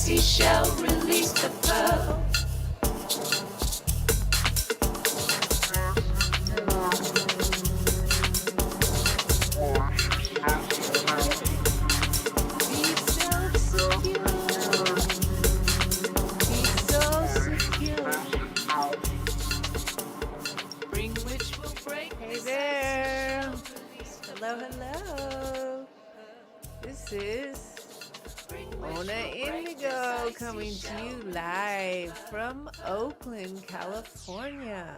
seashell, release the pearl. Be self-secure. Be so secure. Bring which will break. Hey there. Hello. This is Mona Indigo coming to you live from Oakland, California,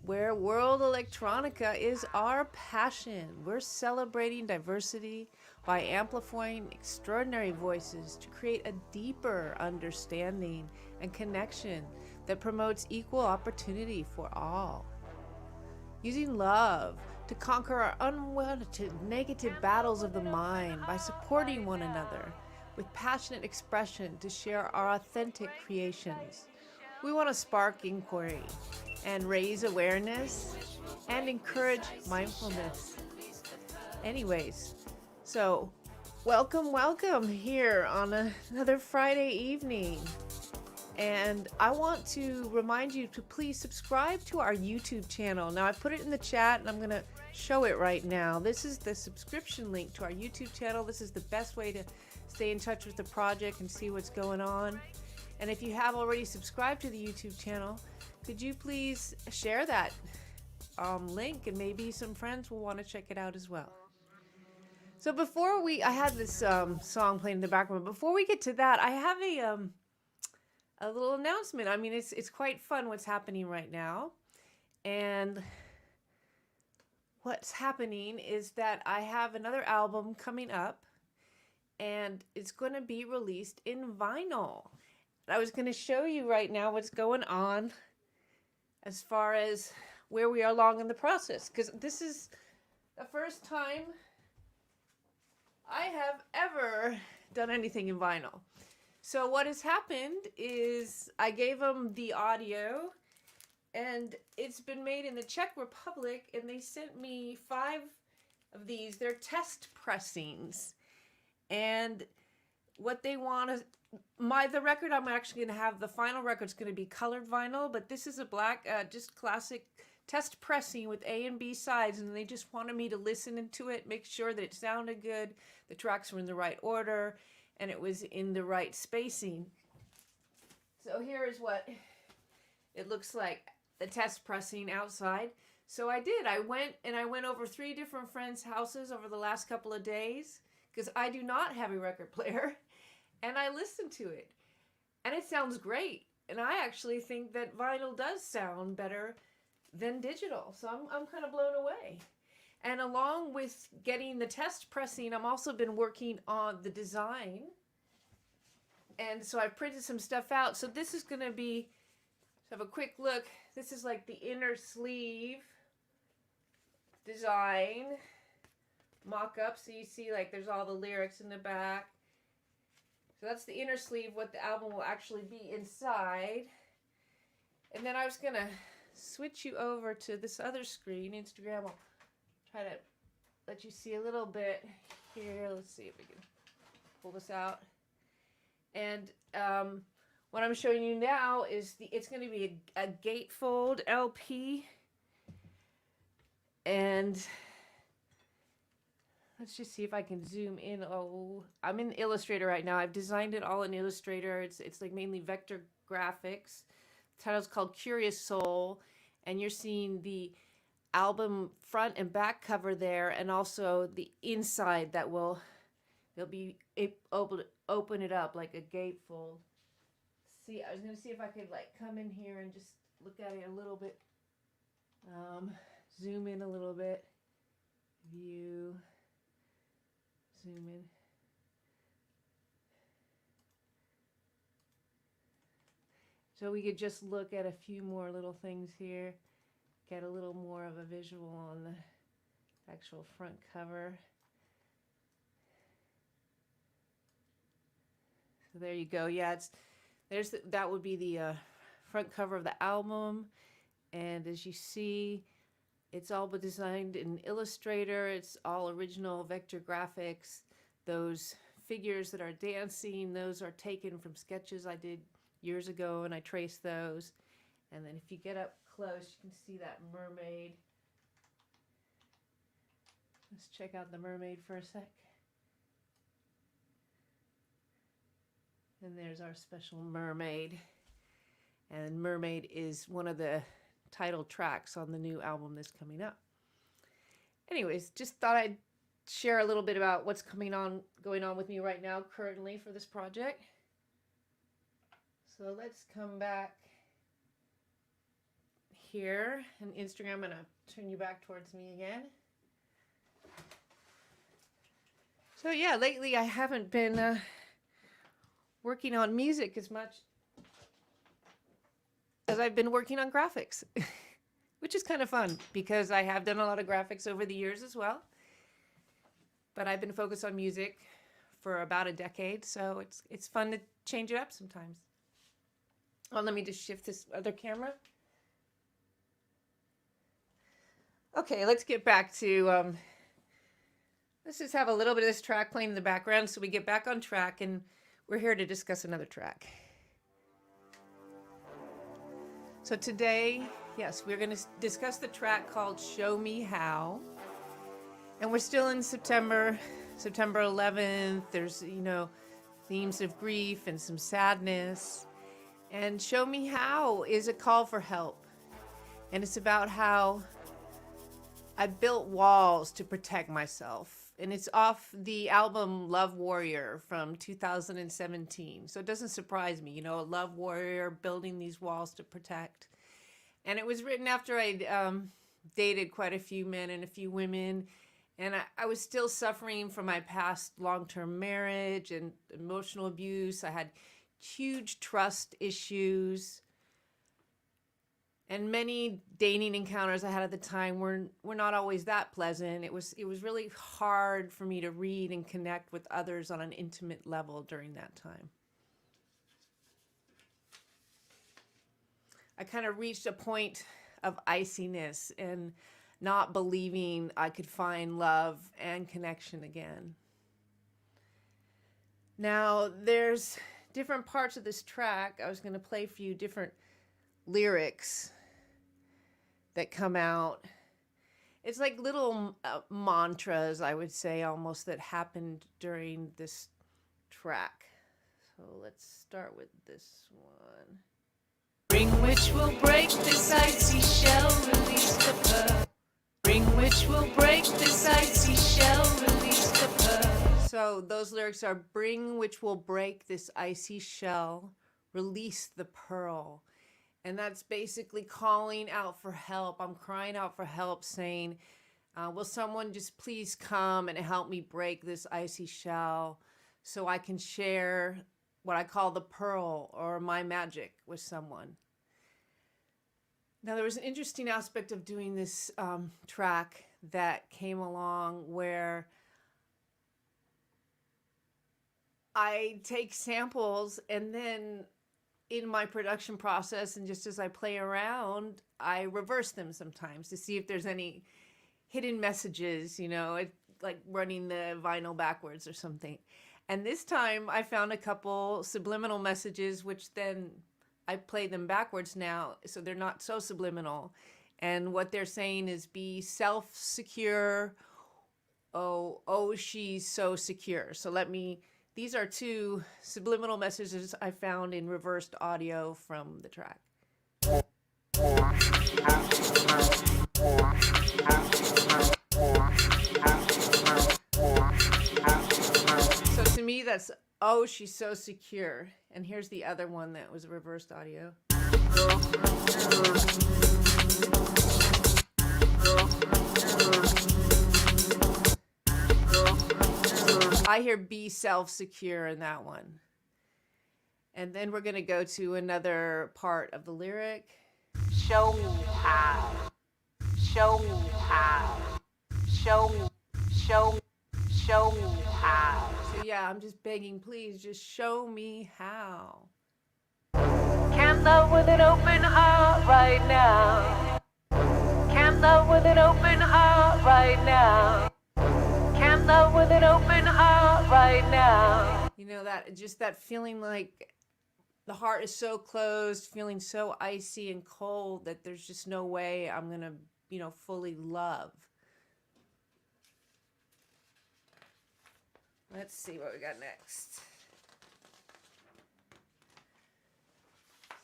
where World Electronica is our passion. We're celebrating diversity by amplifying extraordinary voices to create a deeper understanding and connection that promotes equal opportunity for all. Using love to conquer our unwanted negative battles of the mind by supporting one another with passionate expression to share our authentic creations. We want to spark inquiry and raise awareness and encourage mindfulness. Anyways, so welcome here on another Friday evening. And I want to remind you to please subscribe to our YouTube channel. Now I put it in the chat and I'm going to show it right now. This is the subscription link to our YouTube channel. This is the best way to stay in touch with the project and see what's going on. And if you have already subscribed to the YouTube channel, could you please share that link, and maybe some friends will want to check it out as well. So before I had this song playing in the background. Before we get to that, I have a little announcement. I mean, it's quite fun what's happening right now. And what's happening is that I have another album coming up, and it's going to be released in vinyl. I was going to show you right now what's going on as far as where we are along in the process, because this is the first time I have ever done anything in vinyl. So what has happened is I gave them the audio, and it's been made in the Czech Republic, and they sent me 5 of these. They're test pressings. And what they want is the record I'm actually going to have, the final record's going to be colored vinyl, but this is a black, just classic test pressing with A and B sides, and they just wanted me to listen into it, make sure that it sounded good, the tracks were in the right order, and it was in the right spacing. So here is what it looks like, the test pressing outside. So I did. I went over 3 different friends' houses over the last couple of days, because I do not have a record player, and I listened to it. And it sounds great. And I actually think that vinyl does sound better than digital. So I'm kind of blown away. And along with getting the test pressing, I've also been working on the design. And so I printed some stuff out. So this is going to be, have a quick look. This is like the inner sleeve design mock-up. So you see like there's all the lyrics in the back. So that's the inner sleeve, what the album will actually be inside. And then I was going to switch you over to this other screen, Instagram. I'll try to let you see a little bit here. Let's see if we can pull this out. And what I'm showing you now is it's going to be a gatefold LP. And let's just see if I can zoom in. Oh, I'm in Illustrator right now. I've designed it all in Illustrator. It's like mainly vector graphics. The title's called Curious Soul, and you're seeing the album front and back cover there, and also the inside that they'll be able to open it up like a gatefold. See, I was gonna see if I could like come in here and just look at it a little bit. Zoom in a little bit. View. Zoom in. So we could just look at a few more little things here, get a little more of a visual on the actual front cover. So there you go. Yeah, that would be the front cover of the album, and as you see, it's all designed in Illustrator. It's all original vector graphics. Those figures that are dancing, those are taken from sketches I did years ago, and I traced those. And then if you get up close, you can see that mermaid. Let's check out the mermaid for a sec. And there's our special mermaid. And Mermaid is one of the title tracks on the new album that's coming up. Anyways, just thought I'd share a little bit about what's going on with me right now currently for this project. So let's come back here and Instagram. I'm gonna turn you back towards me again. So yeah, lately I haven't been working on music as much as I've been working on graphics, which is kind of fun because I have done a lot of graphics over the years as well. But I've been focused on music for about a decade, so it's fun to change it up sometimes. Oh, let me just shift this other camera. Okay, let's get back to, let's just have a little bit of this track playing in the background so we get back on track, and we're here to discuss another track. So today, yes, we're going to discuss the track called Show Me How. And we're still in September 11th. There's, themes of grief and some sadness. And Show Me How is a call for help. And it's about how I built walls to protect myself. And it's off the album Love Warrior from 2017. So it doesn't surprise me, a love warrior building these walls to protect. And it was written after I'd dated quite a few men and a few women. And I was still suffering from my past long-term marriage and emotional abuse. I had huge trust issues. And many dating encounters I had at the time were not always that pleasant. It was really hard for me to read and connect with others on an intimate level during that time. I kind of reached a point of iciness and not believing I could find love and connection again. Now, there's different parts of this track. I was going to play for you different lyrics that come out. It's like little mantras, I would say, almost, that happened during this track. So let's start with this one. Bring which will break this icy shell, release the pearl. Bring which will break this icy shell, release the pearl. So those lyrics are, bring which will break this icy shell, release the pearl. And that's basically calling out for help. I'm crying out for help, saying, will someone just please come and help me break this icy shell so I can share what I call the pearl or my magic with someone. Now, there was an interesting aspect of doing this track that came along where I take samples and then in my production process, and just as I play around, I reverse them sometimes to see if there's any hidden messages, like running the vinyl backwards or something. And this time I found a couple subliminal messages, which then I play them backwards now, so they're not so subliminal. And what they're saying is, be self-secure. Oh, she's so secure. So these are two subliminal messages I found in reversed audio from the track. So to me, that's, oh, she's so secure. And here's the other one that was reversed audio. I hear be self-secure in that one. And then we're going to go to another part of the lyric. Show me how. Show me how. Show me how. So yeah, I'm just begging, please just show me how. Can't love with an open heart right now. Can't love with an open heart right now. Can't in love with an open heart right now. You know, that feeling like the heart is so closed, feeling so icy and cold that there's just no way I'm going to, fully love. Let's see what we got next.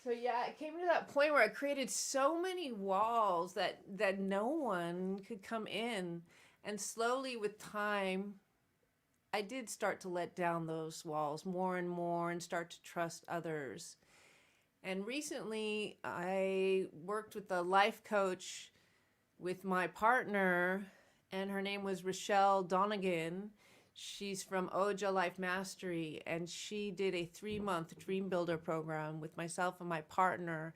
So yeah, it came to that point where I created so many walls that no one could come in. And slowly with time, I did start to let down those walls more and more and start to trust others. And recently I worked with a life coach with my partner, and her name was Rochelle Donegan. She's from Oja Life Mastery, and she did a 3-month Dream Builder program with myself and my partner.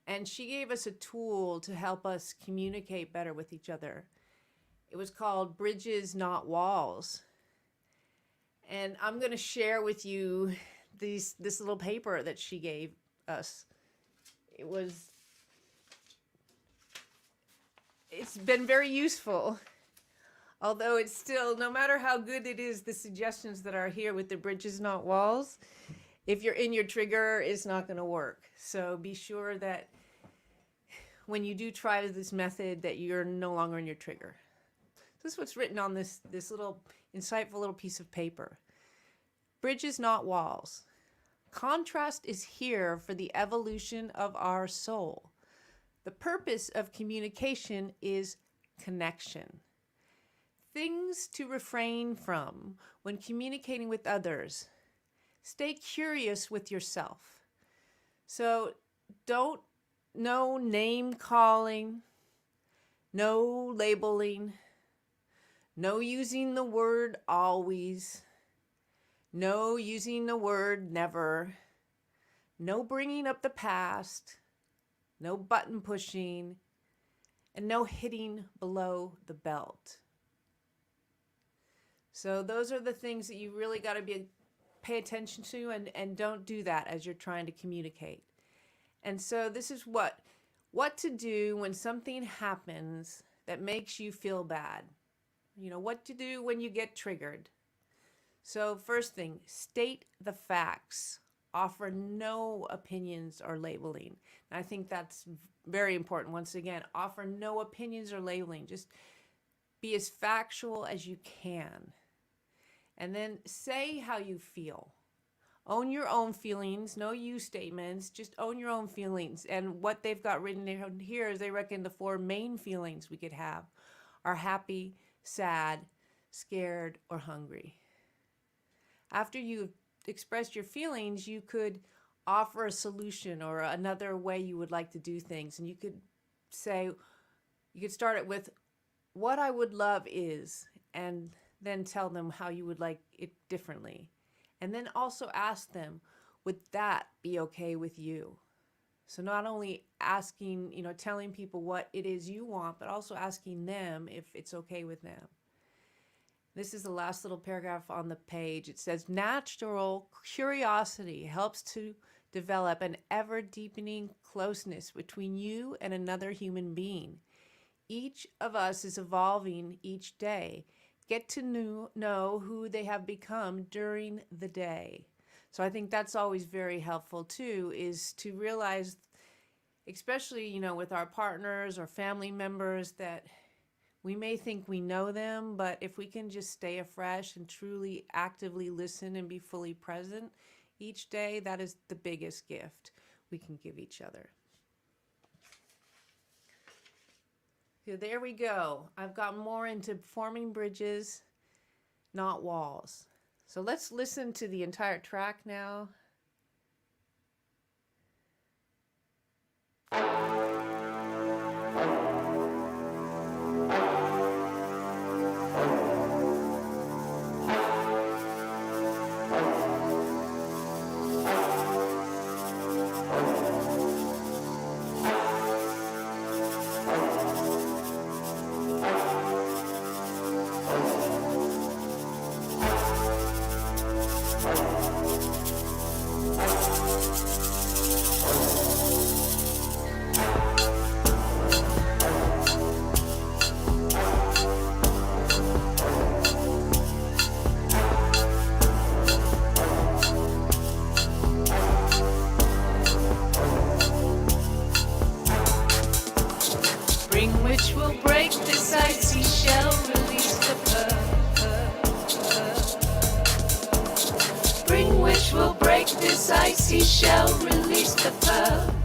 And she gave us a tool to help us communicate better with each other. It was called Bridges, Not Walls. And I'm going to share with you this little paper that she gave us. It's been very useful. Although it's still, no matter how good it is, the suggestions that are here with the bridges, not walls, if you're in your trigger, it's not going to work. So be sure that when you do try this method, that you're no longer in your trigger. This is what's written on this little insightful little piece of paper. Bridges, not walls. Contrast is here for the evolution of our soul. The purpose of communication is connection. Things to refrain from when communicating with others. Stay curious with yourself. So no name calling, no labeling, no using the word always, no using the word never, no bringing up the past, no button pushing, and no hitting below the belt. So those are the things that you really got to pay attention to, and don't do that as you're trying to communicate. And so this is what to do when something happens that makes you feel bad. What to do when you get triggered. So first thing, state the facts. Offer no opinions or labeling. And I think that's very important. Once again, offer no opinions or labeling. Just be as factual as you can. And then say how you feel. Own your own feelings, no you statements, just own your own feelings. And what they've got written here is they reckon the 4 main feelings we could have are happy, sad, scared, or hungry. After you've expressed your feelings, you could offer a solution or another way you would like to do things. And you could start it with what I would love is, and then tell them how you would like it differently. And then also ask them, would that be okay with you? So not only asking, telling people what it is you want, but also asking them if it's okay with them. This is the last little paragraph on the page. It says, natural curiosity helps to develop an ever-deepening closeness between you and another human being. Each of us is evolving each day. Get to know who they have become during the day. So I think that's always very helpful too, is to realize, especially, with our partners or family members, that we may think we know them, but if we can just stay afresh and truly actively listen and be fully present each day, that is the biggest gift we can give each other. So there we go. I've got more into forming bridges, not walls. So let's listen to the entire track now. this icy shell, release the pearl.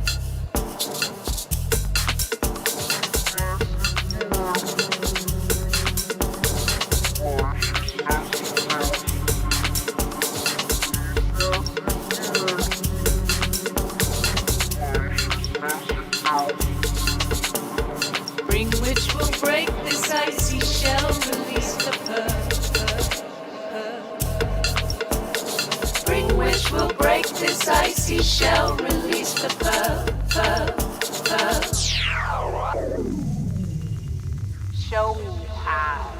Spring which will break this icy shell, release the pearl. Spring which will break this icy shell, release the pearl. Show me how.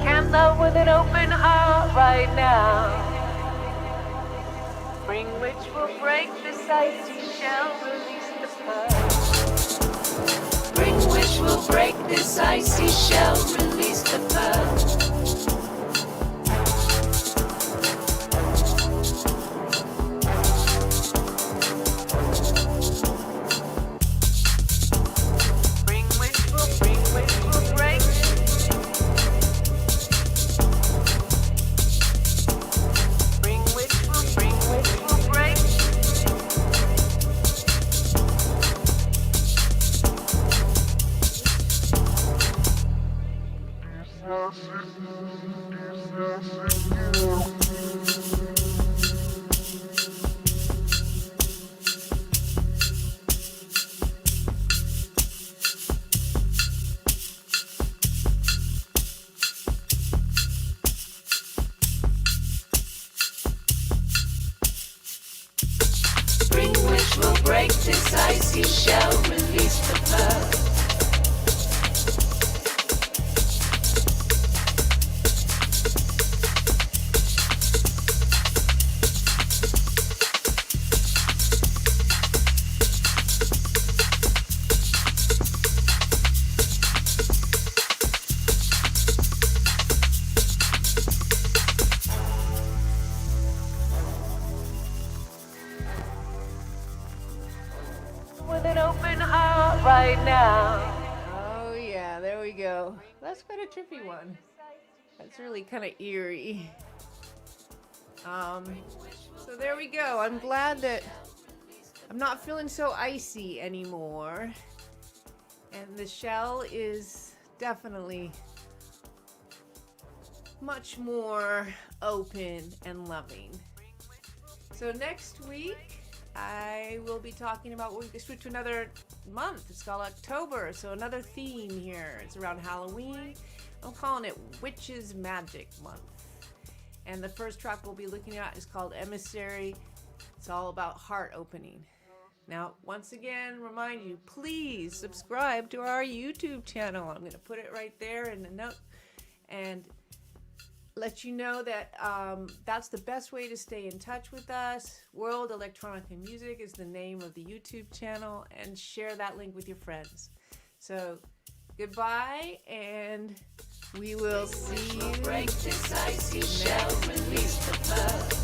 Can't love with an open heart right now. Spring which will break this icy shell, release the pearl. Spring which will break this icy shell, release the pearl. Spring which will break. Spring which will break. Spring which will break this icy shell, release the pearl. With an open heart right now. Oh yeah, there we go. That's quite a trippy one. That's really kind of eerie. So there we go. I'm glad that I'm not feeling so icy anymore. And the shell is definitely much more open and loving. So next week, I will be talking about, we're going to switch to another month. It's called October, so another theme here. It's around Halloween. I'm calling it Witches Magic Month. And the first track we'll be looking at is called Emissary. It's all about heart opening. Now, once again, remind you, please subscribe to our YouTube channel. I'm going to put it right there in the note and let you know that that's the best way to stay in touch with us. World Electronica Music is the name of the YouTube channel, and share that link with your friends. So goodbye, and we will see you. Break this icy shell, release the pearl.